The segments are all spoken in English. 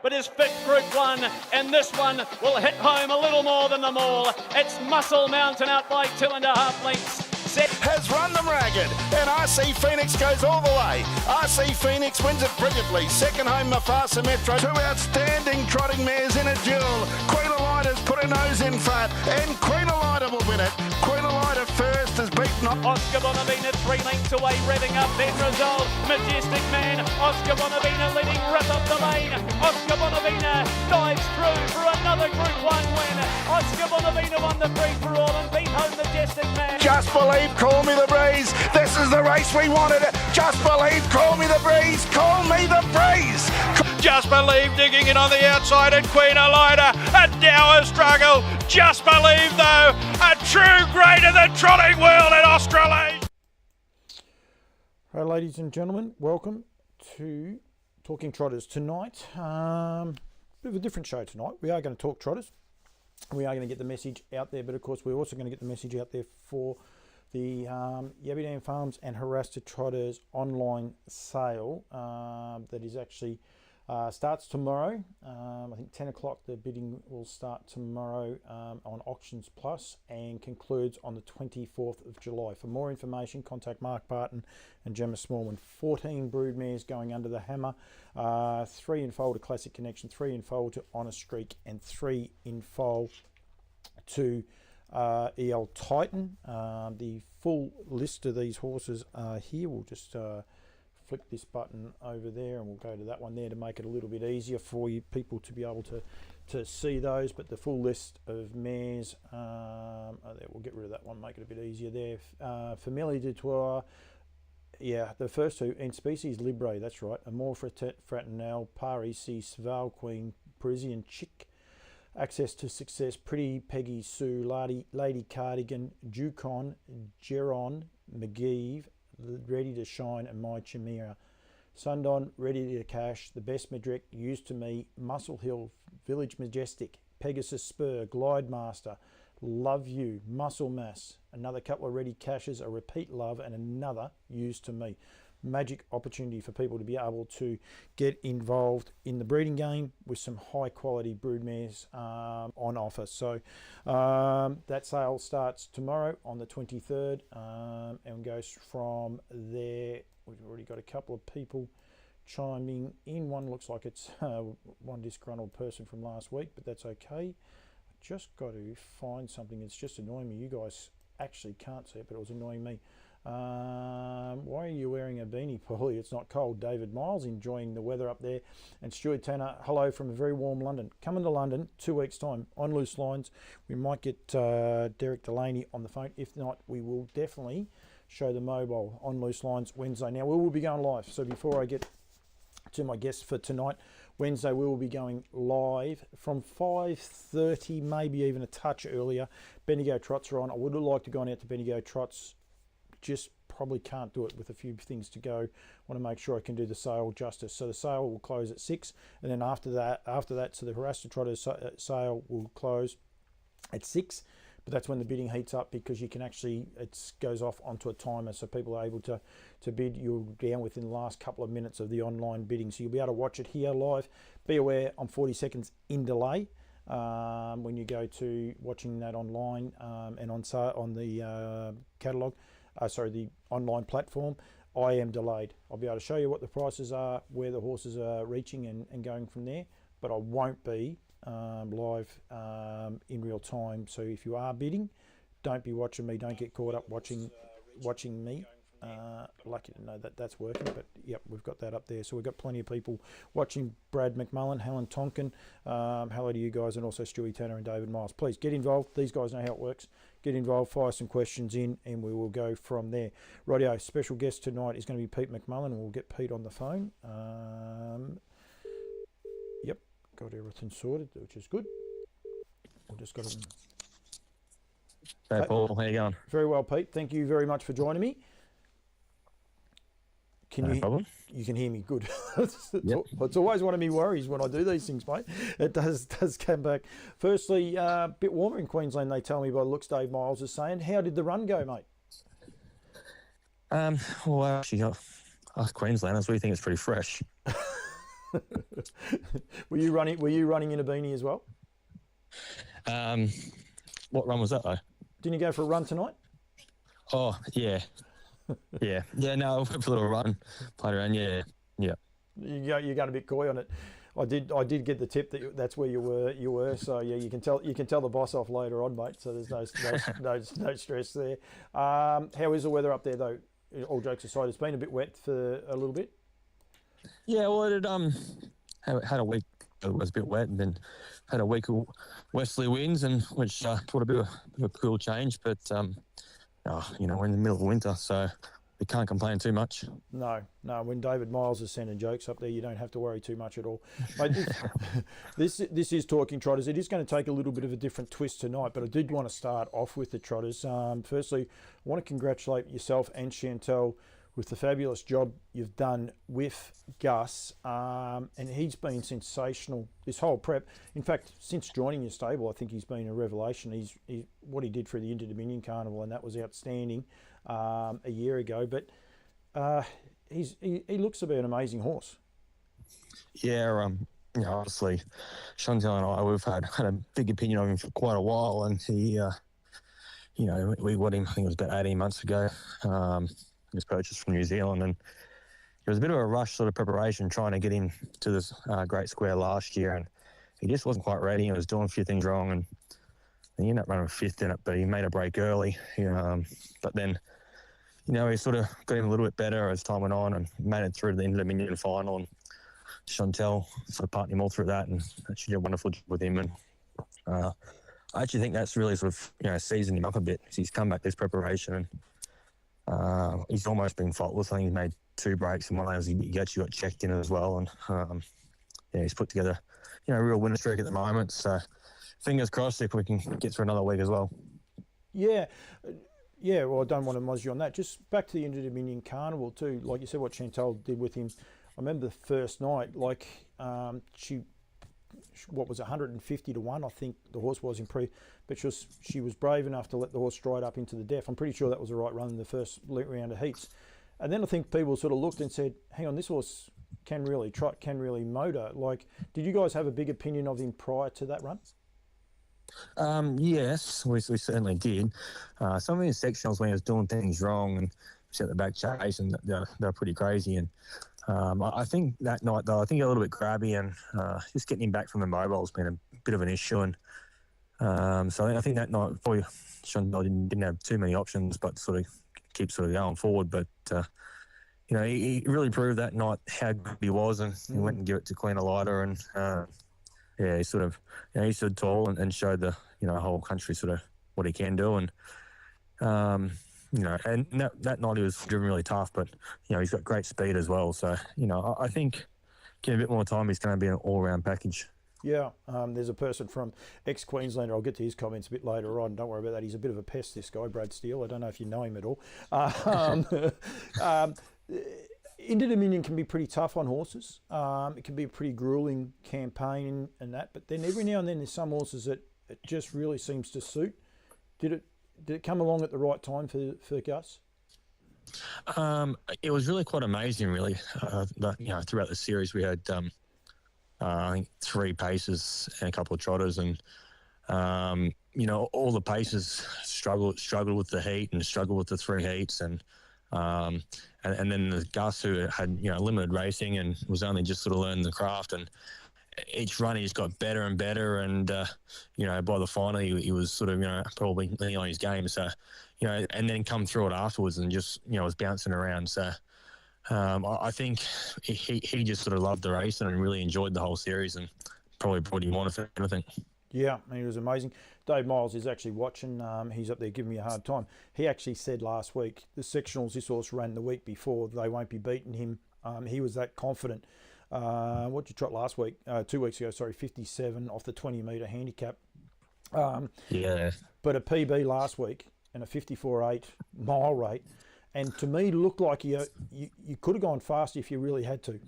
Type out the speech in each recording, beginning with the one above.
but is fit Group 1, and this one will hit home a little more than them all. It's Muscle Mountain out by 2.5 lengths. Has run them ragged, and RC Phoenix goes all the way. RC Phoenix wins it brilliantly. Second home, Mufasa Metro. Two outstanding trotting mares in a duel. Queen Elida's put her nose in front, and Queen Elida will win it. Queen Elida first is beaten. Oscar Bonavina 3 lengths away, revving up. Then Rizal, Majestic Man. Oscar Bonavina leading rip up the lane. Oscar Bonavina dives through for another Group 1 win. Oscar Bonavina won the free for all and beat home Majestic Man. Just believe, call me the breeze. This is the race we wanted. Just believe, call me the breeze. Call me the breeze. Just Believe digging in on the outside, and Queen Elida, a dour struggle. Just Believe, though, a true great of the trotting world in Australasia. Right, ladies and gentlemen, welcome to Talking Trotters. Tonight, bit of a different show tonight. We are going to talk trotters. We are going to get the message out there, but of course we're also going to get the message out there for the Yabby Farms and Harasta Trotters online sale that is actually starts tomorrow. I think 10 o'clock the bidding will start tomorrow on Auctions Plus and concludes on the 24th of July. For more information, contact Mark Barton and Gemma Smallman. 14 broodmares going under the hammer, 3 in foal to Classic Connection, 3 in foal to Honest Streak, and 3 in foal to EL Titan. The full list of these horses are here. We'll just flick this button over there and we'll go to that one there to make it a little bit easier for you people to be able to see those. But the full list of mares, there, we'll get rid of that one, make it a bit easier there. Familia de Tour, yeah, the first two, and Species Libre, that's right. Amor Fraternel, Parisi, Sval Queen, Parisian Chick, Access to Success, Pretty Peggy Sue, Lady Cardigan, Jukon, Geron, McGeeve, Ready to Shine, and My Chimera. Sundon, Ready to Cash, The Best Madrick, Used to Me, Muscle Hill, Village Majestic, Pegasus Spur, Glide Master, Love You, Muscle Mass, another couple of Ready Cashes, a Repeat Love, and another Used to Me. Magic opportunity for people to be able to get involved in the breeding game with some high quality broodmares on offer. So that sale starts tomorrow on the 23rd and goes from there. We've already got a couple of people chiming in. One looks like it's one disgruntled person from last week, but that's okay. I just got to find something. It's just annoying me. You guys actually can't see it, but it was annoying me. Why are you wearing a beanie, Paulie? It's not cold. David Miles enjoying the weather up there. And Stuart Tanner, hello from a very warm London. Coming to London 2 weeks time on Loose Lines. We might get Derek Delaney on the phone. If not, we will definitely show the mobile on Loose Lines Wednesday. Now we will be going live. So before I get to my guests for tonight, Wednesday we will be going live from 5:30, maybe even a touch earlier. Bendigo Trots are on. I would have liked to go on out to Bendigo Trots. Just probably can't do it with a few things to go. Want to make sure I can do the sale justice. So the sale will close at 6, and then after that, so the Harasta Trotters sale will close at 6. But that's when the bidding heats up, because you can actually, it goes off onto a timer, so people are able to bid. You're down within the last couple of minutes of the online bidding, so you'll be able to watch it here live. Be aware, I'm 40 seconds in delay when you go to watching that online and on the catalogue. The online platform, I am delayed. I'll be able to show you what the prices are, where the horses are reaching and going from there, but I won't be live in real time. So if you are bidding, don't be watching me. Don't get caught up watching me. Lucky to know that that's working, but yep, we've got that up there. So we've got plenty of people watching. Brad McMullen, Helen Tonkin, hello to you guys, and also Stewie Tanner and David Miles. Please get involved. These guys know how it works. Get involved, fire some questions in, and we will go from there. Rightio, special guest tonight is going to be Pete McMullen, and we'll get Pete on the phone. Yep, got everything sorted, which is good. We've just got them. Hey, Paul, how you going? Very well, Pete. Thank you very much for joining me. No problem. You can hear me good. Yep. It's always one of my worries when I do these things, mate. It does come back. Firstly, a bit warmer in Queensland, they tell me by the looks Dave Miles is saying. How did the run go, mate? Well, actually, us Queenslanders, we think it's pretty fresh. Were you running in a beanie as well? What run was that though? Didn't you go for a run tonight? Oh yeah, yeah. No, I went for a little run, played around. Yeah. You got a bit coy on it. I did get the tip that that's where you were. So yeah, you can tell the boss off later on, mate. So there's no stress there. How is the weather up there though? All jokes aside, it's been a bit wet for a little bit. Yeah, well, it had a week. It was a bit wet, and then had a week of westerly winds, and which brought a bit of a cool change. But we're in the middle of winter, so we can't complain too much. No. When David Miles is sending jokes up there, you don't have to worry too much at all. Mate, this is Talking Trotters. It is going to take a little bit of a different twist tonight, but I did want to start off with the Trotters. Firstly, I want to congratulate yourself and Chantel with the fabulous job you've done with Gus, and he's been sensational this whole prep. In fact, since joining your stable, I think he's been a revelation. What he did for the Inter-Dominion Carnival, and that was outstanding a year ago. But he looks to be an amazing horse. Yeah, obviously, Chantal and I, we've had a big opinion of him for quite a while, and he, we got him, I think it was about 18 months ago. He was purchased from New Zealand, and it was a bit of a rush sort of preparation trying to get him to this great square last year, and he just wasn't quite ready. He was doing a few things wrong, and he ended up running fifth in it, but he made a break early. But then, he sort of got him a little bit better as time went on and made it through to the Inter-Dominion final, and Chantel sort of partnered him all through that, and she did a wonderful job with him. And I actually think that's really sort of, seasoned him up a bit. He's come back this preparation, and he's almost been faultless. I think he's made 2 breaks, and one of those he actually got checked in as well. And he's put together, a real winner streak at the moment. So fingers crossed if we can get through another week as well. Yeah. Well, I don't want to moz you on that. Just back to the Inter-Dominion Carnival too. Like you said, what Chantal did with him. I remember the first night, what was it, 150 to 1, I think the horse was in but she was brave enough to let the horse stride up into the death. I'm pretty sure that was the right run in the first round of heats. And then I think people sort of looked and said, hang on, this horse can really trot, can really motor. Did you guys have a big opinion of him prior to that run? Yes, we certainly did. Some of his sectionals when he was doing things wrong and set the back chase, and they're pretty crazy. And I think that night, though, I think he got a little bit grabby, and just getting him back from the mobile has been a bit of an issue. And so I think that night, probably Chantal didn't have too many options, but sort of keep going forward. But he really proved that night how good he was, and he went and gave it to Queen Elida, and he sort of he stood tall and showed the whole country sort of what he can do. And and that night he was driven really tough, but he's got great speed as well. So I think get a bit more time, he's going to be an all-round package. Yeah, there's a person from ex-Queenslander, I'll get to his comments a bit later on, don't worry about that. He's a bit of a pest, this guy, Brad Steele. I don't know if you know him at all. Inter-Dominion can be pretty tough on horses. It can be a pretty grueling campaign and that, but then every now and then there's some horses that it just really seems to suit. Did it come along at the right time for Gus? It was really quite amazing, really. Throughout the series we had I think 3 paces and a couple of trotters, and all the paces struggled with the heat and struggled with the 3 heats, and then the Gus, who had limited racing and was only just sort of learning the craft, and each run he just got better and better, and by the final he was sort of probably leaning on his game, so and then come through it afterwards and just was bouncing around. So I think he just sort of loved the race and really enjoyed the whole series, and probably brought him on if anything. Yeah, it was amazing. Dave Miles is actually watching. He's up there giving me a hard time. He actually said last week, the sectionals this horse ran the week before, they won't be beating him. He was that confident. What did you trot last week? 2 weeks ago, 57 off the 20-metre handicap. Yeah. But a PB last week and a 54.8 mile rate. And to me, looked like you could have gone faster if you really had to.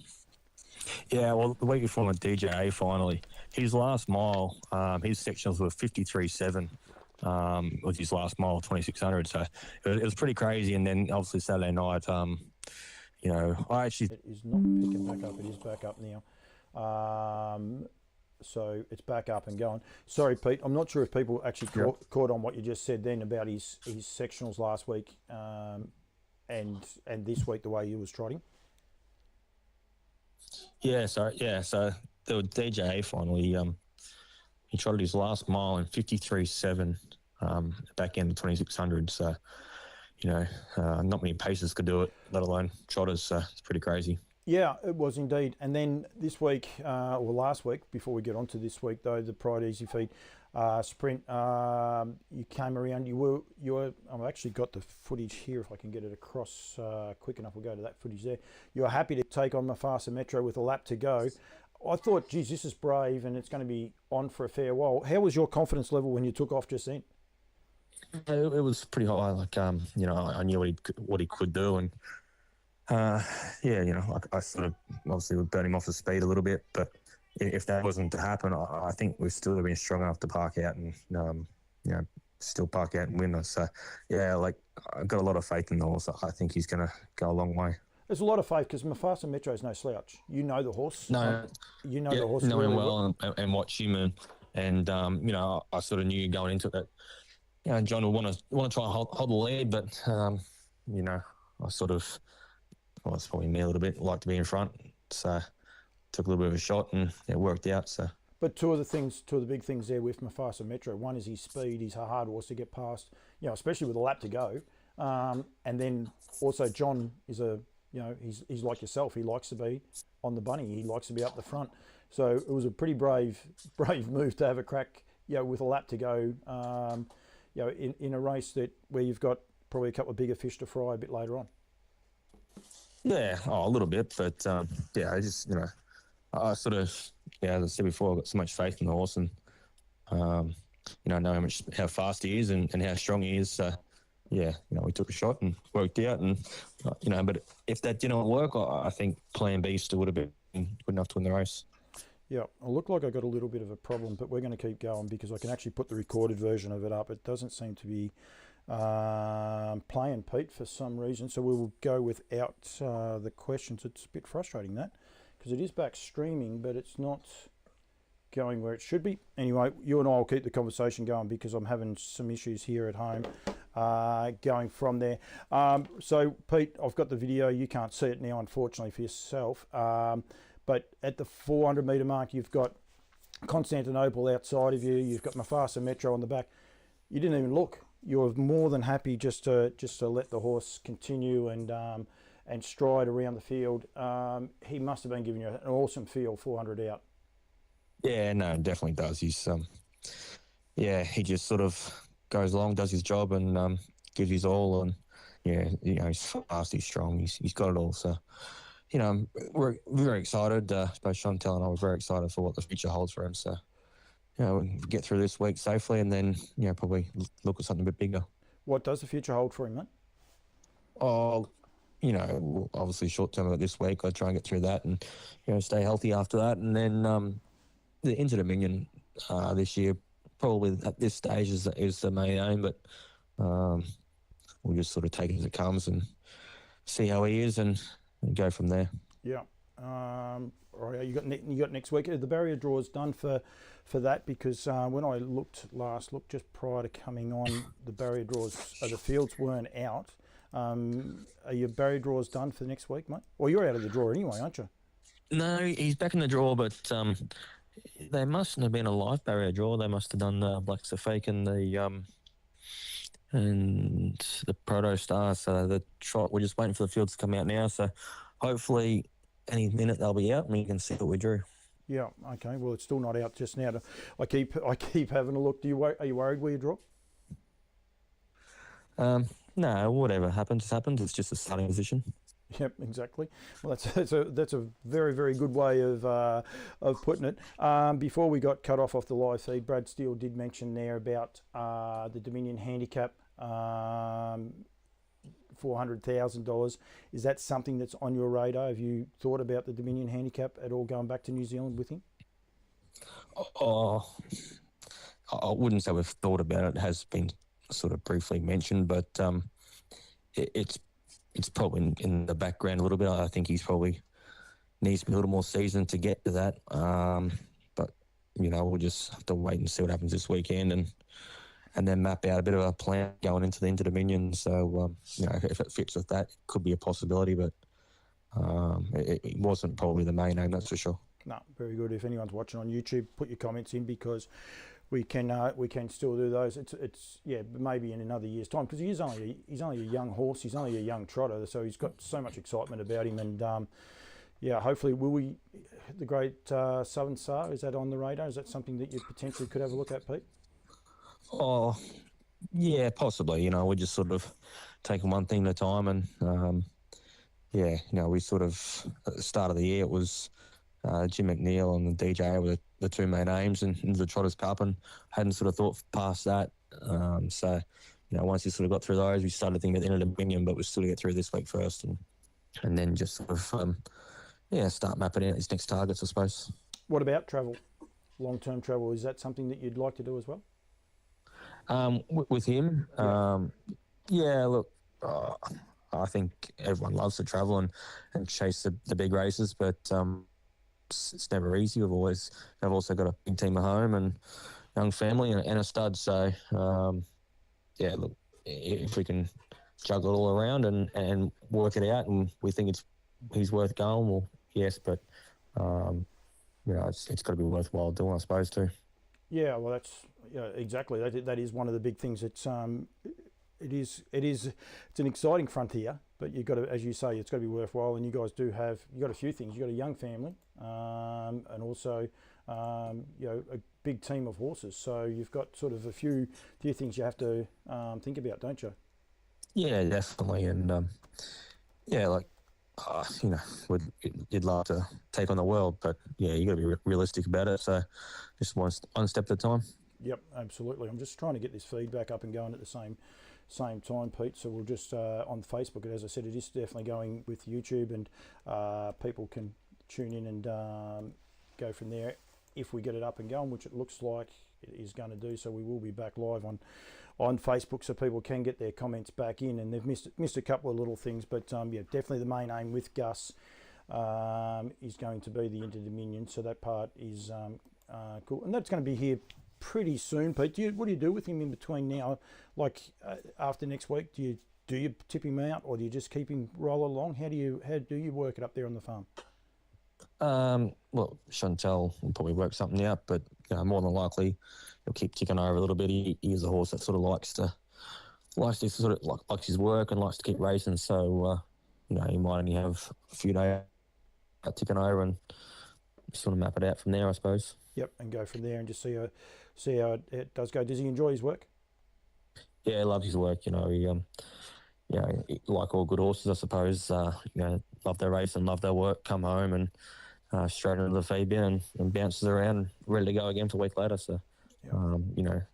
Yeah, well, the week before the DJA finally, his last mile, his sectionals were 53.7 with his last mile, 2,600. So it was pretty crazy. And then obviously Saturday night, I actually... It is not picking back up. It is back up now. So it's back up and going. Sorry, Pete, I'm not sure if people actually caught on what you just said then about his sectionals last week and this week, the way he was trotting. So the DJA final, he trotted his last mile in 53.7 back end of 2600. So, not many paces could do it, let alone trotters. So it's pretty crazy. Yeah, it was indeed. And then this week, or last week, before we get on to this week though, the Pride Easy Feed sprint, you came around. You were. I've actually got the footage here. If I can get it across quick enough, we'll go to that footage there. You were happy to take on Mufasa Metro with a lap to go. I thought, geez, this is brave, and it's going to be on for a fair while. How was your confidence level when you took off just then? It was pretty high. Like, I knew what he could do, and I sort of obviously would burn him off the speed a little bit. But if that wasn't to happen, I think we've still been strong enough to park out and still park out and win. So I've got a lot of faith in the horse. I think he's going to go a long way. There's a lot of faith because Mufasa Metro is no slouch. You know the horse. No, you know the horse. Know really him well and watch him and I sort of knew going into it that John would want to try and hold the lead, but I sort of, well, it's probably me a little bit, like to be in front, so took a little bit of a shot and it worked out. So. But two of the big things there with Mufasa Metro, one is his speed. He's a hard horse to get past, especially with a lap to go, and then also John is he's like yourself. He likes to be on the bunny. He likes to be up the front. So it was a pretty brave move to have a crack, with a lap to go, in a race where you've got probably a couple of bigger fish to fry a bit later on. Yeah, a little bit, but I just I sort of as I said before, I've got so much faith in the horse, and I know how fast he is and how strong he is. So. We took a shot and worked out, and but if that didn't work, I think Plan B still would have been good enough to win the race. Yeah, I look like I got a little bit of a problem, but we're going to keep going because I can actually put the recorded version of it up. It doesn't seem to be playing, Pete, for some reason, so we will go without the questions. It's a bit frustrating that because it is back streaming, but it's not going where it should be. Anyway, you and I will keep the conversation going because I'm having some issues here at home going from there. So, Pete, I've got the video. You can't see it now, unfortunately, for yourself. But at the 400 metre mark, you've got Constantinople outside of you. You've got Mufasa Metro on the back. You didn't even look. You were more than happy just to let the horse continue and stride around the field. He must have been giving you an awesome feel 400 out. Yeah, no, definitely does. He's he just sort of goes along, does his job, and gives his all. And he's fast, he's strong, he's got it all. So, we're very excited. Both Chantel and I were very excited for what the future holds for him. So, we'll get through this week safely, and then probably look at something a bit bigger. What does the future hold for him, mate? Oh, obviously short term this week. I try and get through that, and stay healthy after that, and then. The Inter-Dominion this year, probably at this stage, is the main aim, but we'll just sort of take it as it comes and see how he is and go from there. Yeah. All right. You got next week. The barrier draw is done for that because when I looked just prior to coming on, the barrier draws, the fields weren't out. Are your barrier draws done for next week, mate? Well, you're out of the draw anyway, aren't you? No, he's back in the draw, but they mustn't have been a live barrier draw. They must have done Black Fake and the Proto Star. So the trot, we're just waiting for the fields to come out now. So hopefully any minute they'll be out and we can see what we drew. Yeah. Okay. Well, it's still not out just now. I keep having a look. Are you worried where you drop? No. Whatever happens, happens. It's just a starting position. Yep, exactly. Well, that's a very, very good way of putting it. Before we got cut off the live feed, Brad Steele did mention there about the Dominion handicap, $400,000. Is that something that's on your radar? Have you thought about the Dominion handicap at all going back to New Zealand with him? Oh, I wouldn't say we've thought about it. It has been sort of briefly mentioned, but it's probably in the background a little bit. I think he's probably needs a little more season to get to that. But we'll just have to wait and see what happens this weekend, and then map out a bit of a plan going into the Inter-Dominion. So if it fits with that, it could be a possibility. But it wasn't probably the main aim, that's for sure. No, very good. If anyone's watching on YouTube, put your comments in, because we can still do those. It's maybe in another year's time, because he's only a young horse. He's only a young trotter, so he's got so much excitement about him. And hopefully, the great Southern Star, is that on the radar? Is that something that you potentially could have a look at, Pete? Oh, yeah, possibly. We're just sort of taking one thing at a time, and we sort of at the start of the year it was Jim McNeil and the DJ were the two main aims in the Trotters Cup, and hadn't sort of thought past that. So once we sort of got through those, we started thinking about the Inter-Dominion, but we're still to get through this week first, and then just sort of start mapping out his next targets, I suppose. What about travel, long-term travel? Is that something that you'd like to do as well? With him, look, I think everyone loves to travel and chase the big races, but it's never easy. I've also got a big team at home and young family and a stud. So, look, if we can juggle it all around and work it out, and we think he's worth going, well, yes, but it's got to be worthwhile doing, I suppose, too. Yeah, well, that's exactly. That is one of the big things. It's an exciting frontier, but you've got to, as you say, it's got to be worthwhile. And you guys you've got a few things. You've got a young family, and also a big team of horses. So you've got sort of a few things you have to think about, don't you? Yeah, definitely. And you'd love to take on the world, but you got to be realistic about it. So just one step at a time. Yep, absolutely. I'm just trying to get this feedback up and going at the same time, Pete. So we'll just on Facebook, as I said, it is definitely going with YouTube, and people can tune in and go from there if we get it up and going, which it looks like it is going to do. So we will be back live on Facebook, so people can get their comments back in. And they've missed a couple of little things, but definitely the main aim with Gus is going to be the Inter-Dominion. So that part is cool, and that's going to be here pretty soon, Pete. What do you do with him in between now? Like after next week, do you tip him out, or do you just keep him roll along? How do you work it up there on the farm? Well, Chantel will probably work something out, but more than likely he'll keep ticking over a little bit. He is a horse that sort of likes his work and likes to keep racing. So he might only have a few days ticking over and sort of map it out from there, I suppose. Yep, and go from there and just see how it does go. Does he enjoy his work? Yeah, he loves his work. He like all good horses, I suppose. Love their race and love their work. Come home and straight into the feed bin and bounces around and ready to go again for a week later. So, yep.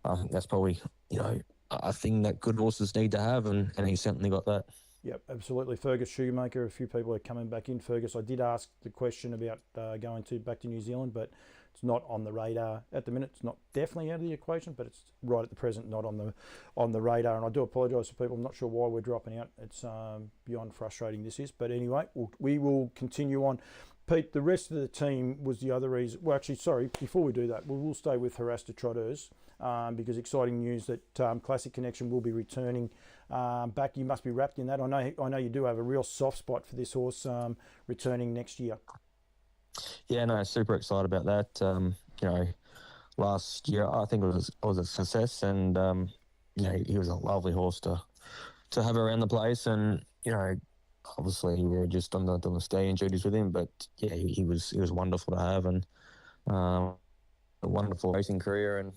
I think that's probably a thing that good horses need to have, and he's certainly got that. Yep, absolutely. Fergus Shoemaker, a few people are coming back in. Fergus, I did ask the question about going back to New Zealand, but it's not on the radar at the minute. It's not definitely out of the equation, but it's right at the present not on the radar. And I do apologise to people. I'm not sure why we're dropping out. It's beyond frustrating, this is. But anyway, we will continue on. Pete, the rest of the team was the other reason. Well, actually, sorry, before we do that, we will stay with Harasta Trotters because exciting news that Classic Connection will be returning back. You must be wrapped in that. I know you do have a real soft spot for this horse returning next year. Yeah, no, super excited about that. Last year I think it was a success, and he was a lovely horse to have around the place, and obviously we were just on the staying duties with him, but he was wonderful to have, and a wonderful racing career, and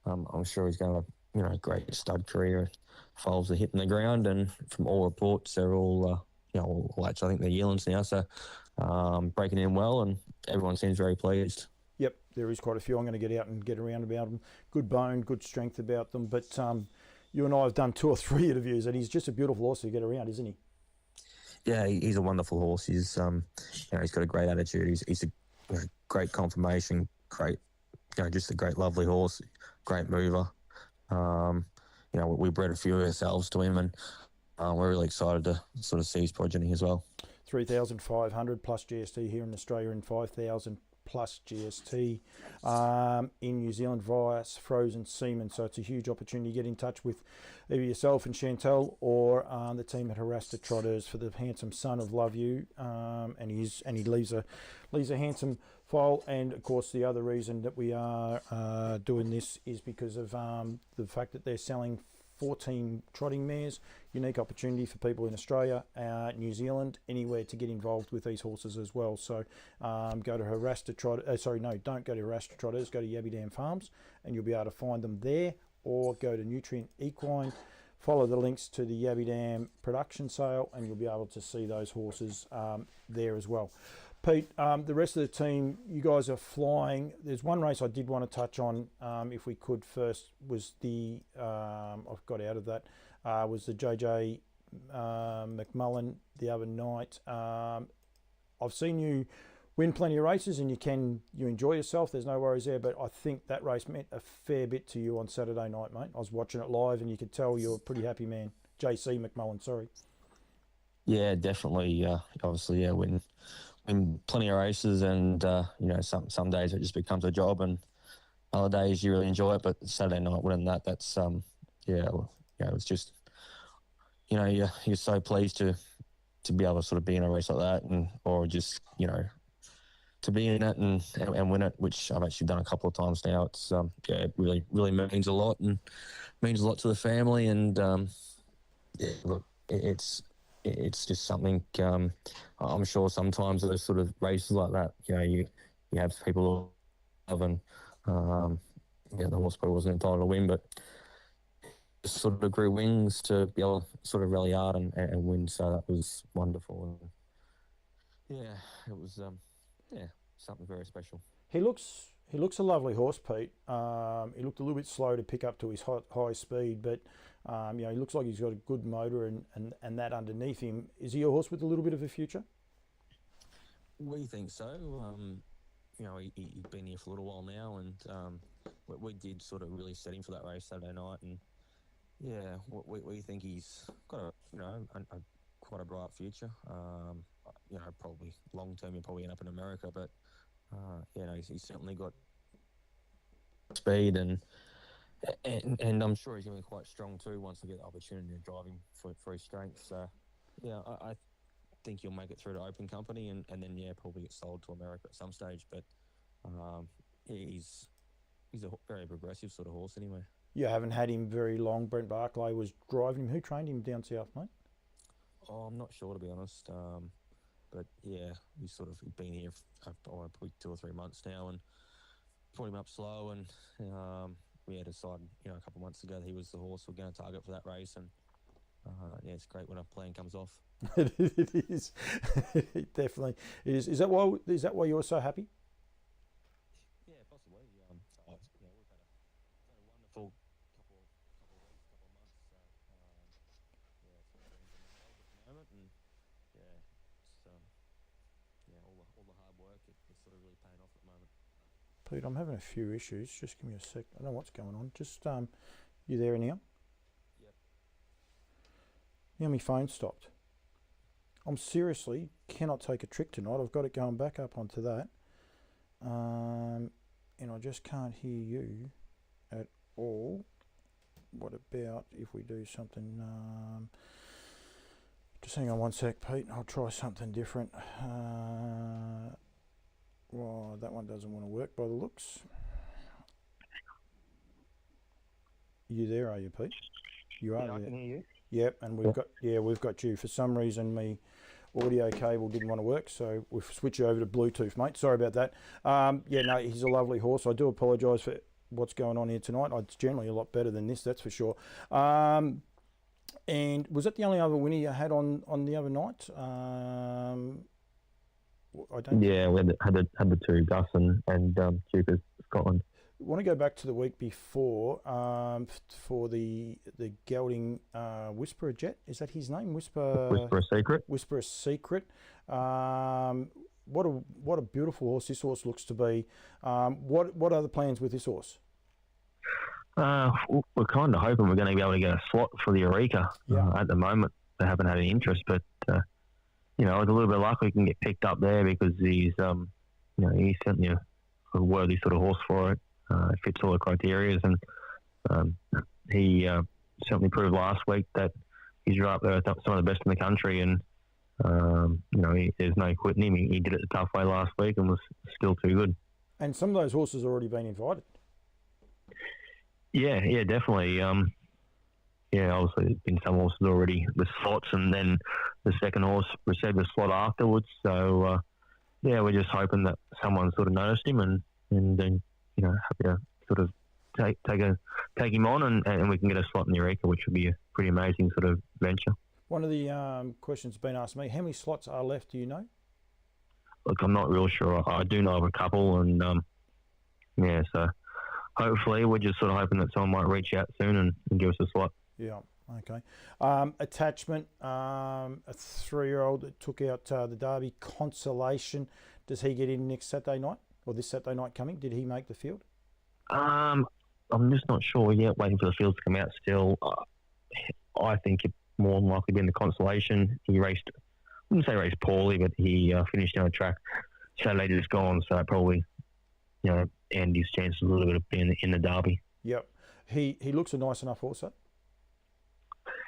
I'm sure he's going to have a great stud career. Foals are hitting the ground, and from all reports they're all actually I think they're yearlings now, so breaking in well, and everyone seems very pleased. Yep, there is quite a few. I'm going to get out and get around about them. Good bone, good strength about them, but you and I have done 2 or 3 interviews, and he's just a beautiful horse to get around, isn't he? Yeah, he's a wonderful horse. He's he's got a great attitude. He's a great conformation, great, just a great, lovely horse, great mover. We bred a few ourselves to him, and we're really excited to sort of see his progeny as well. 3,500 plus GST here in Australia and 5,000 plus GST in New Zealand via Frozen Seaman. So it's a huge opportunity to get in touch with either yourself and Chantel or the team at Harasta Trotters for the handsome son of Love You, and he leaves a handsome foal. And of course the other reason that we are doing this is because of the fact that they're selling 14 trotting mares. Unique opportunity for people in Australia, New Zealand, anywhere to get involved with these horses as well. So go to Harasta Trotters, don't go to Harasta Trotters, go to Yabby Dam Farms and you'll be able to find them there, or go to Nutrient Equine, follow the links to the Yabby Dam production sale and you'll be able to see those horses there as well. Pete, the rest of the team, you guys are flying. There's one race I did want to touch on, if we could first, was the, I've got out of that, was the JJ McMullen the other night. I've seen you win plenty of races and you enjoy yourself, there's no worries there, but I think that race meant a fair bit to you on Saturday night, mate. I was watching it live and you could tell you're a pretty happy man. JC McMullen, sorry. Yeah, definitely. Obviously, yeah, win plenty of races, and some days it just becomes a job, and other days you really enjoy it. But Saturday night winning that's it was just, you're so pleased to be able to sort of be in a race like that, and or just to be in it and win it, which I've actually done a couple of times now. It's it really means a lot, and means a lot to the family, and look, it's just something. I'm sure sometimes those sort of races like that, you have people who love, and the horse probably wasn't entitled to win, but just sort of grew wings to be able to sort of rally hard and win. So that was wonderful. And yeah, it was something very special. He looks a lovely horse, Pete. He looked a little bit slow to pick up to his high speed, but he looks like he's got a good motor and that underneath him. Is he a horse with a little bit of a future? We think so. He's been here for a little while now, and we did sort of really set him for that race Saturday night, and yeah, we think he's got a quite a bright future. Probably long term he'll probably end up in America, but he's certainly got speed, and I'm sure he's going to be quite strong too once we get the opportunity to drive him for his strength. So yeah, I think he'll make it through to Open Company, and then probably get sold to America at some stage. But he's a very progressive sort of horse anyway. You haven't had him very long. Brent Barclay was driving him. Who trained him down south, mate? Oh, I'm not sure, to be honest. But yeah, he's been here for probably 2 or 3 months now, and put him up slow, and we had decided a couple of months ago that he was the horse we're going to target for that race, and it's great when a plan comes off. It is. It definitely is. Is that why you're so happy? Yeah, possibly. We've had a wonderful couple of weeks, couple of months. It's at the moment, and all the hard work, it's sort of really paying off at the moment. Pete, I'm having a few issues. Just give me a sec. I don't know what's going on. Just you there now? Yep. Now my phone stopped. I'm seriously cannot take a trick tonight. I've got it going back up onto that, and I just can't hear you at all. What about if we do something? Just hang on one sec, Pete. I'll try something different. Well, that one doesn't want to work by the looks. You there, are you, Pete? You are there. I can hear you. Yep, and we've got you. For some reason, my audio cable didn't want to work, so we've switched you over to Bluetooth, mate. Sorry about that. He's a lovely horse. I do apologise for what's going on here tonight. It's generally a lot better than this, that's for sure. And was that the only other winner you had on the other night? Yeah, we had the two, Gus and Duke of Scotland. I want to go back to the week before for the gelding Whisperer Jet. Is that his name? Whisper a Secret. Whisper a Secret. What a beautiful horse this horse looks to be. What are the plans with this horse? We're kind of hoping we're going to be able to get a slot for the Eureka. At the moment, they haven't had any interest, but with a little bit of luck, we can get picked up there because he's certainly a worthy sort of horse for it. Fits all the criteria, and he certainly proved last week that he's right up there with some of the best in the country. And there's no quitting him. He did it the tough way last week and was still too good. And some of those horses have already been invited. Yeah, definitely. Obviously there's been some horses already with slots, and then the second horse received a slot afterwards. So we're just hoping that someone sort of noticed him and then happy to sort of take him on and we can get a slot in Eureka, which would be a pretty amazing sort of venture. One of the questions been asked me: how many slots are left? Do you know? Look, I'm not real sure. I do know of a couple, and so hopefully we're just sort of hoping that someone might reach out soon and give us a slot. Yeah, okay. Attachment, a 3-year-old that took out the Derby, Consolation. Does he get in next Saturday night, or this Saturday night coming? Did he make the field? I'm just not sure yet, waiting for the fields to come out still. I think it more than likely been the Consolation. He raced, I wouldn't say raced poorly, but he finished on a track Saturday just gone, so that probably, ended his chances a little bit of being in the Derby. Yep. He looks a nice enough horse, though.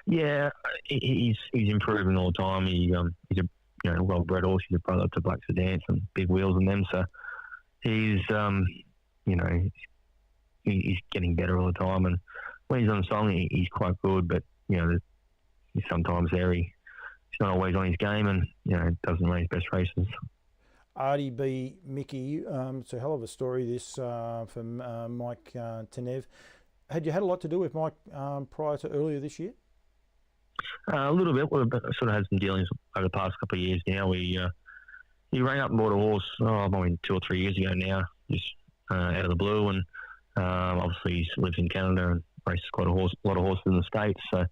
Yeah, he's improving all the time. He's a well-bred horse. He's a brother to Black Sedan and Big Wheels and them. So he's he's getting better all the time. And when he's on song, he's quite good. But he's sometimes there. He's not always on his game, and doesn't run his best races. Artie B. Mickey, it's a hell of a story. This from Mike Tenev. Had you had a lot to do with Mike prior to earlier this year? A little bit. We've sort of had some dealings over the past couple of years now. He rang up and bought a horse, maybe 2 or 3 years ago now, just out of the blue. And obviously he lives in Canada and races quite a lot of horses in the States. So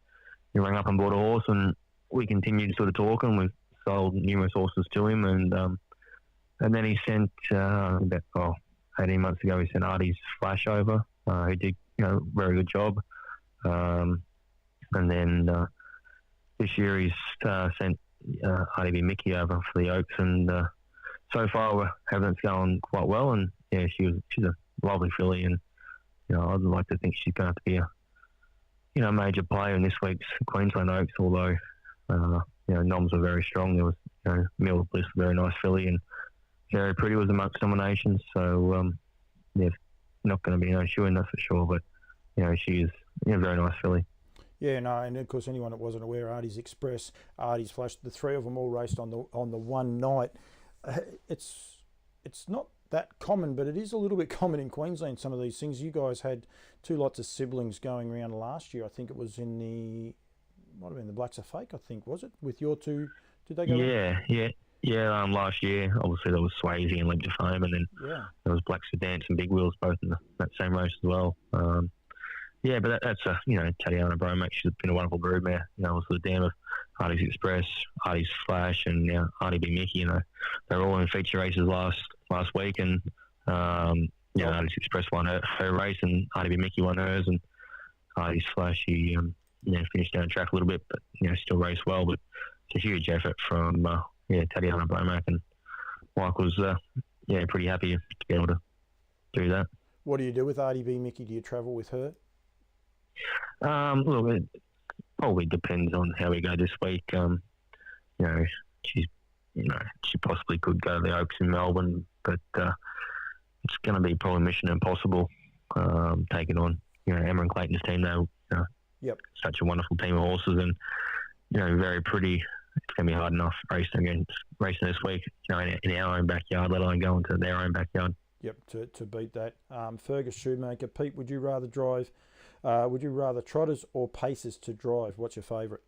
he rang up and bought a horse, and we continued sort of talking. We've sold numerous horses to him, and then he sent about 18 months ago. He sent Artie's Flash over. Who did very good job. And then this year he's sent Artie Mickey over for the Oaks, and so far everything's going quite well. And she's a lovely filly, and I'd like to think she's going to be a major player in this week's Queensland Oaks. Although noms were very strong. There was Mill Bliss, a very nice filly, and Very Pretty was amongst nominations. So not going to be no shoe-in, that's for sure. But she is a very nice filly. Yeah, no, and of course anyone that wasn't aware, Artie's Express, Artie's Flash, the three of them all raced on the one night. It's not that common, but it is a little bit common in Queensland, some of these things. You guys had 2 lots of siblings going around last year. I think it was in might have been the Blacks Are Fake, I think, was it? With your 2, did they go around? Yeah, last year, obviously there was Swayze and Leap to Fame, and then there was Black Sedan and Big Wheels both in that same race as well. But that's Tatiana Bromack. She's been a wonderful broodmare. Was the dam of Artie's Express, Artie's Flash, and Artie B. Mickey. They're all in feature races last week, and Artie's Express won her race, and Artie B. Mickey won hers, and Artie's Flash, he finished down the track a little bit, but still raced well. But it's a huge effort from Tatiana Bromack, and Mike was pretty happy to be able to do that. What do you do with Artie B. Mickey? Do you travel with her? Look, it probably depends on how we go this week. She possibly could go to the Oaks in Melbourne, but it's going to be probably mission impossible taking on Emma and Clayton's team. They're such a wonderful team of horses, and Very Pretty. It's going to be hard enough racing this week, in our own backyard, let alone going to their own backyard. Yep, to beat that. Fergus Shoemaker, Pete, would you rather Trotters or Pacers to drive? What's your favourite?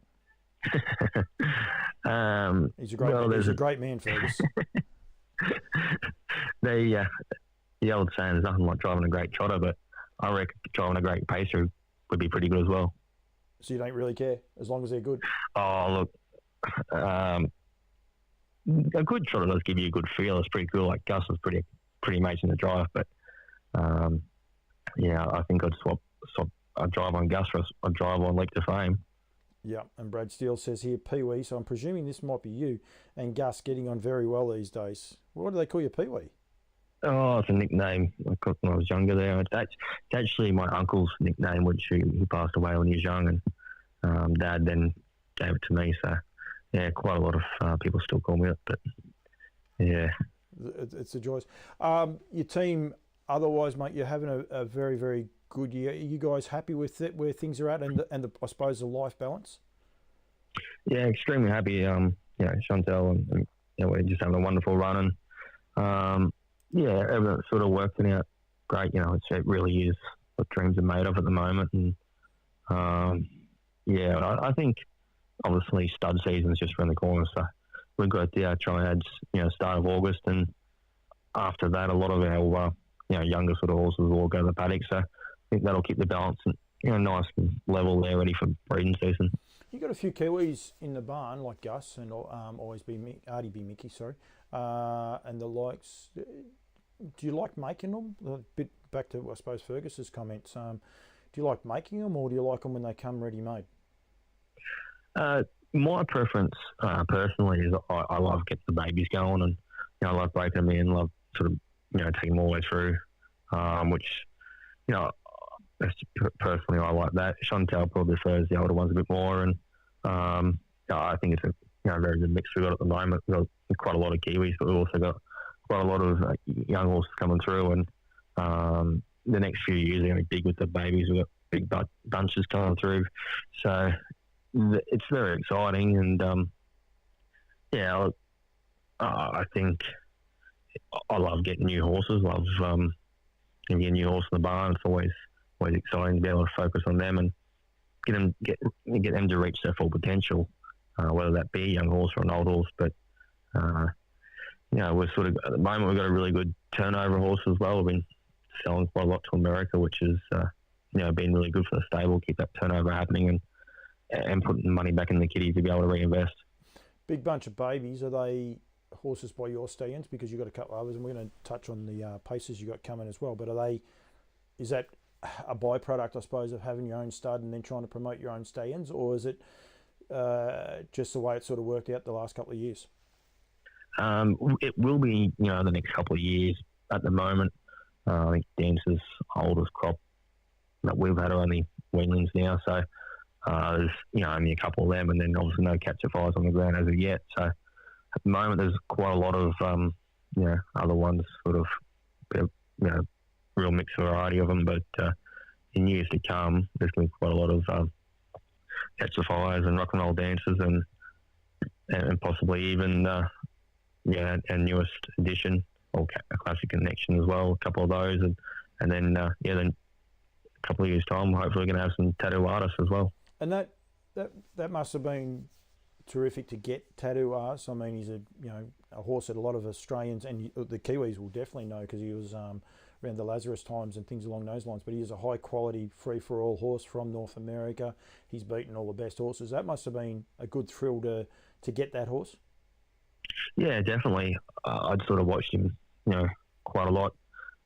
He's a great man, Fergus. The old saying is nothing like driving a great trotter, but I reckon driving a great pacer would be pretty good as well. So you don't really care, as long as they're good? Oh, look, a good trotter does give you a good feel. It's pretty cool. Like Gus was pretty amazing to drive, but I think I'd swap. I'd drive on Gus, or I'd drive on Leap to Fame. Yeah, and Brad Steele says here, Pee-wee, so I'm presuming this might be you and Gus getting on very well these days. Why do they call you Pee-wee? Oh, it's a nickname I got when I was younger there. It's actually my uncle's nickname, which he passed away when he was young, and Dad then gave it to me. So, yeah, quite a lot of people still call me it, but yeah. It's a joy. Your team, otherwise, mate, you're having a very, very good year. Are you guys happy with it, where things are at, and I suppose the life balance? Yeah, extremely happy. Chantel and we're just having a wonderful run, and yeah, everything's sort of working out great. It really is what dreams are made of at the moment, and I think obviously stud season's just around the corner, so we've got the triads, start of August, and after that, a lot of our younger sort of horses will all go to the paddock. So I think that'll keep the balance nice and level there, ready for breeding season. You got a few Kiwis in the barn like Gus and Artie B. Mickey, and the likes. Do you like making them? A bit back to I suppose Fergus's comments. Do you like making them, or do you like them when they come ready made? My preference personally is I love getting the babies going, and I love breaking them in, love sort of taking them all the way through, which personally I like that. Chantel probably prefers the older ones a bit more, and I think it's a very good mix we've got at the moment. We've got quite a lot of Kiwis, but we've also got quite a lot of young horses coming through, and the next few years are going to be big with the babies. We've got big bunches coming through, so it's very exciting, and I think I love getting new horses. Love getting a new horse in the barn. It's always exciting to be able to focus on them and get them to reach their full potential, whether that be a young horse or an old horse. But we're sort of at the moment we've got a really good turnover horse as well. We've been selling quite a lot to America, which has been really good for the stable. Keep that turnover happening and putting money back in the kitty to be able to reinvest. Big bunch of babies. Are they horses by your stallions? Because you've got a couple of others, and we're going to touch on the paces you got coming as well. But is that a byproduct, I suppose, of having your own stud and then trying to promote your own stallions, or is it just the way it sort of worked out the last couple of years? It will be, the next couple of years. At the moment, I think Dance's oldest crop that we've had are only weanlings now, so there's only a couple of them, and then obviously no capture fires on the ground as of yet. So at the moment, there's quite a lot of other ones, sort of real mixed variety of them. But in years to come, there's going to be quite a lot of capture fires and rock and roll dances, and possibly even our newest edition, or a classic connection as well. A couple of those, and then then a couple of years time, hopefully we're going to have some tattoo artists as well. And that must have been terrific to get tattoo artists. I mean, he's a horse that a lot of Australians and the Kiwis will definitely know, because he was around the Lazarus times and things along those lines. But he is a high quality, free for all horse from North America. He's beaten all the best horses. That must have been a good thrill to get that horse. Yeah, definitely. I'd sort of watched him, quite a lot.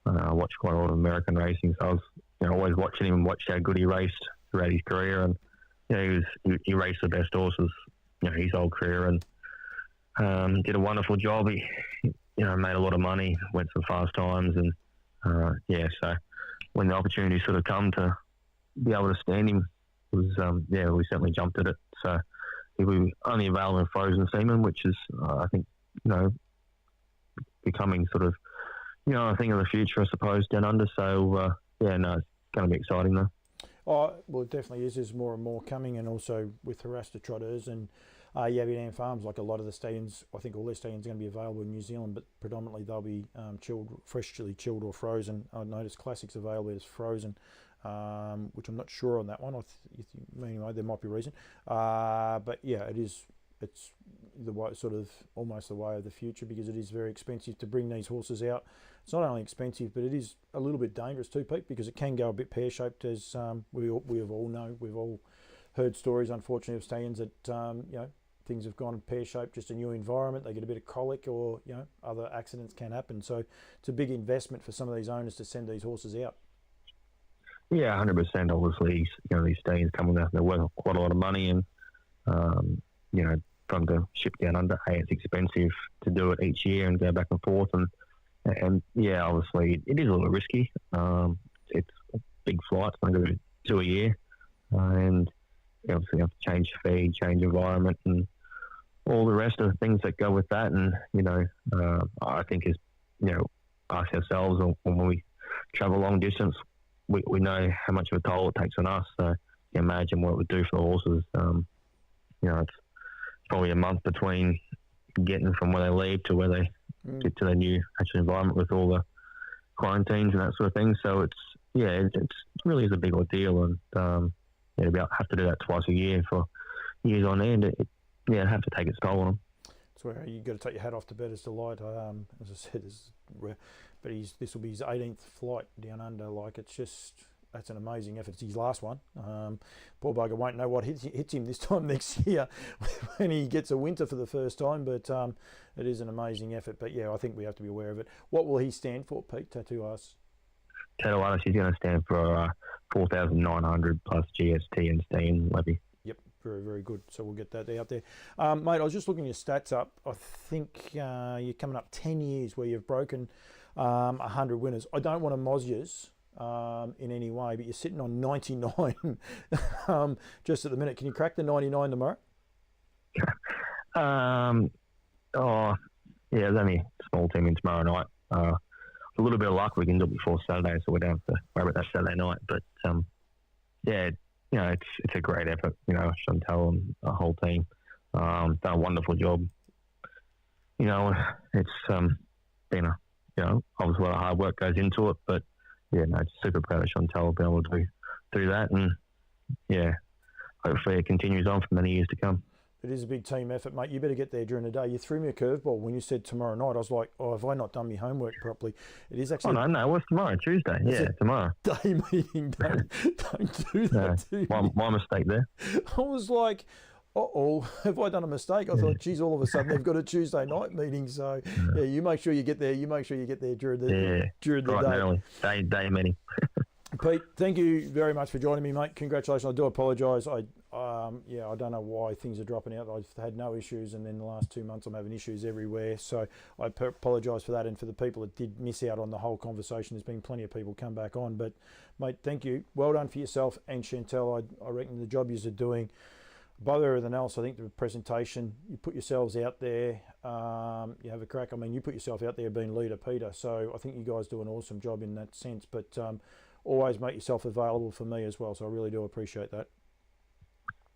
I watched quite a lot of American racing, so I was, always watching him and watched how good he raced throughout his career. And he raced the best horses, his whole career, and did a wonderful job. He, made a lot of money, went some fast times, and so when the opportunity sort of come to be able to stand him, was we certainly jumped at it. So he will be only available in frozen semen, which is I think becoming sort of a thing of the future, I suppose, down under. So it's going to be exciting though. Oh, well, it definitely is. There's more and more coming, and also with Harasta Trotters and Yabby Farms, like a lot of the stallions, I think all their stallions are going to be available in New Zealand, but predominantly they'll be freshly chilled or frozen. I noticed Classics available as frozen, which I'm not sure on that one. Anyway, there might be a reason. But yeah, it's the way, sort of almost the way of the future, because it is very expensive to bring these horses out. It's not only expensive, but it is a little bit dangerous too, Pete, because it can go a bit pear-shaped, as we have all know. We've all heard stories, unfortunately, of stallions that things have gone pear-shaped, just a new environment, they get a bit of colic, or other accidents can happen. So it's a big investment for some of these owners to send these horses out. Yeah, 100%. Obviously, these stallions coming out, they're worth quite a lot of money, and You know, from the ship down under, it's expensive to do it each year and go back and forth, and yeah, obviously it is a little risky. It's a big flight, I'm going to do 2 a year, and you obviously have to change feed, change environment, and all the rest of the things that go with that. And I think is us ourselves, or when we travel long distance, we know how much of a toll it takes on us. So you can imagine what it would do for the horses. It's probably a month between getting from where they leave to where they get to their new actual environment with all the quarantines and that sort of thing. So it really is a big ordeal, and to have to do that twice a year for years on end, it have to take its toll on them. That's where you got to take your hat off to Bettor's Delight. As I said, but this will be his 18th flight down under. Like, that's an amazing effort. It's his last one. Poor bugger won't know what hits him this time next year when he gets a winter for the first time. But it is an amazing effort. But yeah, I think we have to be aware of it. What will he stand for, Pete? Tattoo us. Tattoo us. He's going to stand for 4,900 plus GST and steam levy. Yep, very, very good. So we'll get that out there. Mate, I was just looking your stats up. I think you're coming up 10 years where you've broken 100 winners. I don't want to moz yous in any way, but you're sitting on 99 just at the minute. Can you crack the 99 tomorrow? There's only a small team in tomorrow night. A little bit of luck, we can do it before Saturday, so we don't have to worry about that Saturday night. But it's a great effort. Chantal and the whole team done a wonderful job. It's been obviously a lot of hard work goes into it, but super proud of Chantal being able to do that, and hopefully it continues on for many years to come. It is a big team effort, mate. You better get there during the day. You threw me a curveball when you said tomorrow night. I was like, have I not done my homework properly? It is actually... Oh, no, what's tomorrow? Tuesday. Yeah, tomorrow. Day meeting. Don't do that to me. My mistake there. I was like, have I done a mistake? I thought, geez, all of a sudden they've got a Tuesday night meeting. So, you make sure you get there. You make sure you get there during the day. Day meeting. Pete, thank you very much for joining me, mate. Congratulations. I do apologise. I don't know why things are dropping out. I've had no issues, and then the last 2 months I'm having issues everywhere. So I apologise for that, and for the people that did miss out on the whole conversation. There's been plenty of people come back on, but mate, thank you. Well done for yourself and Chantal. I reckon the job you're doing, above everything else, I think the presentation, you put yourselves out there, you have a crack. I mean, you put yourself out there being leader, Peter. So I think you guys do an awesome job in that sense. But always make yourself available for me as well. So I really do appreciate that.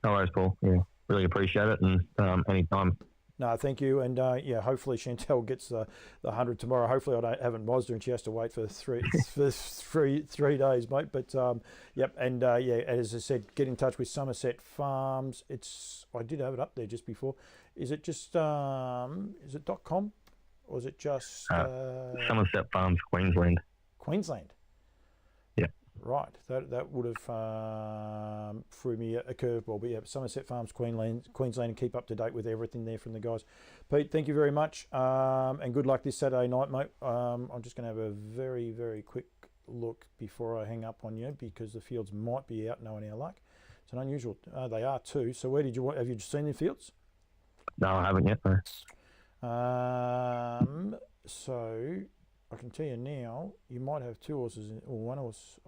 No worries, Paul. Yeah, really appreciate it, and anytime. No, thank you, and hopefully Chantal gets the 100 tomorrow. Hopefully I haven't mozzed her and she has to wait for three days, mate. But as I said, get in touch with Somerset Farms. I did have it up there just before. Is it just is it .com or is it just Somerset Farms, Queensland? Queensland. Right, that would have threw me a curveball, but Somerset Farms, Queensland, and keep up to date with everything there from the guys. Pete, thank you very much, and good luck this Saturday night, mate. I'm just going to have a very, very quick look before I hang up on you, because the fields might be out knowing our luck. It's an unusual, they are too. So have you just seen the fields? No, I haven't yet, no. So I can tell you now, you might have two horses or one horse.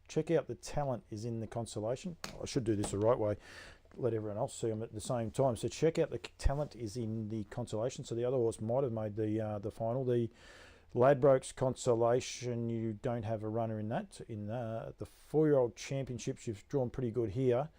Check out the talent is in the Constellation. I should do this the right way. Let everyone else see them at the same time. So check out the talent is in the Constellation. So the other horse might have made the final. The Ladbrokes Constellation, you don't have a runner in that. In the 4-year-old championships, you've drawn pretty good here.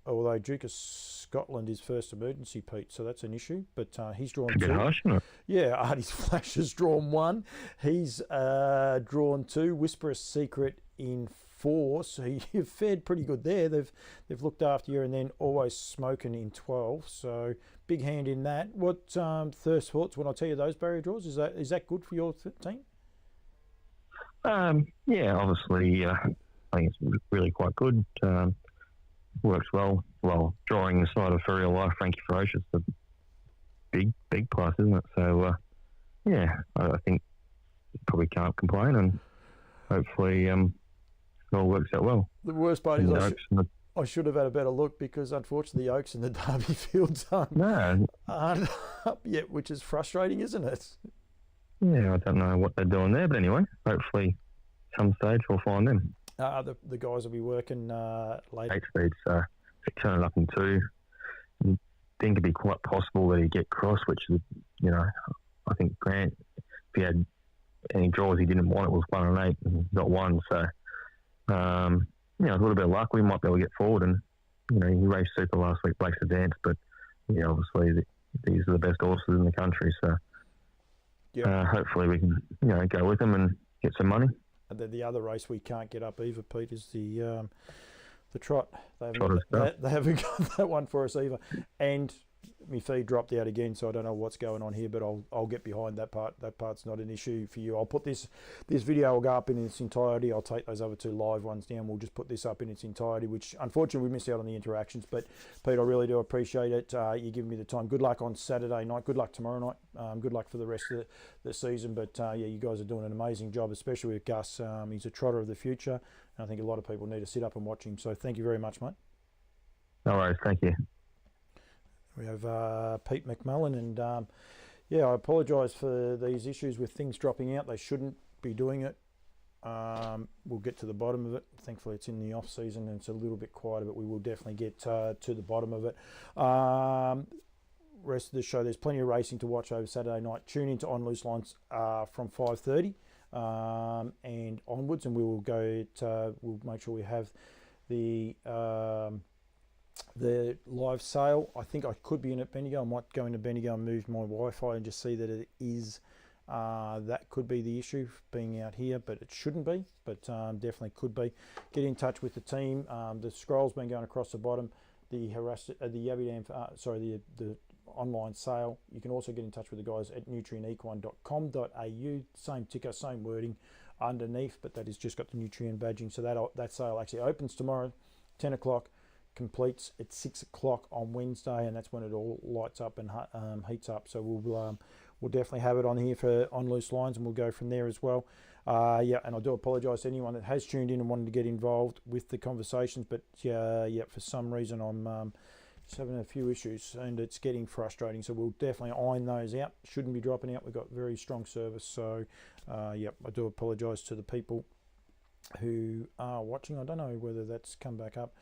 Although Duke of Scotland is first emergency, Pete, so that's an issue. But he's drawn two. Harsh, isn't it? Yeah, Artie's Flash has drawn one. He's drawn two. Whisperer's Secret in 4. So you've fared pretty good there. They've looked after you, and then Always Smoking in 12. So big hand in that. What Thirst Thoughts when I tell you those barrier draws? Is that good for your team? Yeah, obviously, I think it's really quite good. Works well. Well, drawing the side of Furrier Life, Frankie Ferocious, a big price, isn't it? So, I think probably can't complain, and hopefully it all works out well. The worst part is I should have had a better look because unfortunately the Oaks and the Derby fields aren't up yet, which is frustrating, isn't it? Yeah, I don't know what they're doing there, but anyway, hopefully some stage we'll find them. The guys will be working later. 8 speeds, so if it turned up in 2, you think it'd be quite possible that he'd get cross, which is, I think Grant, if he had any draws he didn't want, it was 1 and 8 and got 1. So, a little bit of luck, we might be able to get forward. And, he raced super last week, Blake's a dance, but, obviously these are the best horses in the country. So, hopefully we can, go with them and get some money. And then the other race we can't get up either, Pete, is the trot. They haven't got that one for us either. And my feed dropped out again, so I don't know what's going on here, but I'll get behind that part. That part's not an issue for you. I'll put this video will go up in its entirety. I'll take those other 2 live ones down. We'll just put this up in its entirety, which unfortunately we missed out on the interactions. But Pete, I really do appreciate it. You giving me the time. Good luck on Saturday night. Good luck tomorrow night. Good luck for the rest of the season. But you guys are doing an amazing job, especially with Gus. He's a trotter of the future. And I think a lot of people need to sit up and watch him. So thank you very much, mate. No worries. Thank you. We have Pete McMullen, and I apologise for these issues with things dropping out. They shouldn't be doing it. We'll get to the bottom of it. Thankfully, it's in the off season and it's a little bit quieter, but we will definitely get to the bottom of it. Rest of the show, there's plenty of racing to watch over Saturday night. Tune into On Loose Lines from 5:30 and onwards, and we will we'll make sure we have the live sale. I think I could be in at Bendigo. I might go into Bendigo and move my Wi-Fi and just see that it is that could be the issue being out here, but it shouldn't be, but definitely could be. Get in touch with the team. The scroll's been going across the bottom. The online sale. You can also get in touch with the guys at nutrienequine.com.au. Same ticker, same wording underneath, but that has just got the Nutrien badging. So that sale actually opens tomorrow, 10 o'clock. Completes at 6 o'clock on Wednesday, and that's when it all lights up and heats up. So we'll definitely have it on here for On Loose Lines, and we'll go from there as well. And I do apologise to anyone that has tuned in and wanted to get involved with the conversations, but for some reason I'm just having a few issues and it's getting frustrating. So we'll definitely iron those out. Shouldn't be dropping out. We've got very strong service. So I do apologise to the people who are watching. I don't know whether that's come back up.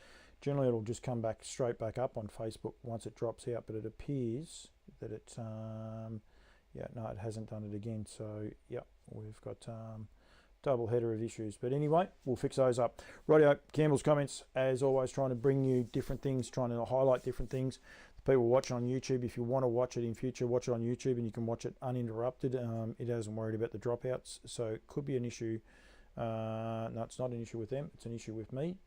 Generally, it'll just come back straight back up on Facebook once it drops out, but it appears that it, it hasn't done it again. So, we've got double header of issues. But anyway, we'll fix those up. Rightio, Campbell's Comments, as always, trying to bring you different things, trying to highlight different things. The people watching on YouTube, if you want to watch it in future, watch it on YouTube and you can watch it uninterrupted. It hasn't worried about the dropouts, so it could be an issue. No, it's not an issue with them. It's an issue with me.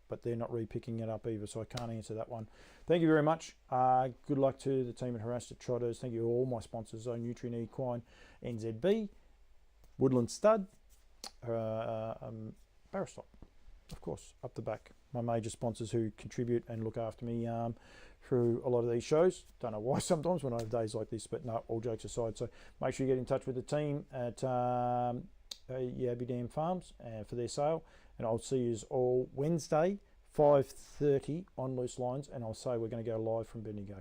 But they're not re-picking it up either, so I can't answer that one. Thank you very much. Good luck to the team at Harassed at Trotters. Thank you to all my sponsors, Nutrien Equine, NZB, Woodland Stud, Barristock, of course, up the back. My major sponsors who contribute and look after me through a lot of these shows. Don't know why sometimes when I have days like this, but no, all jokes aside. So make sure you get in touch with the team at Yabby Dam Farms for their sale. And I'll see you all Wednesday, 5:30 on Loose Lines, and I'll say we're going to go live from Bendigo.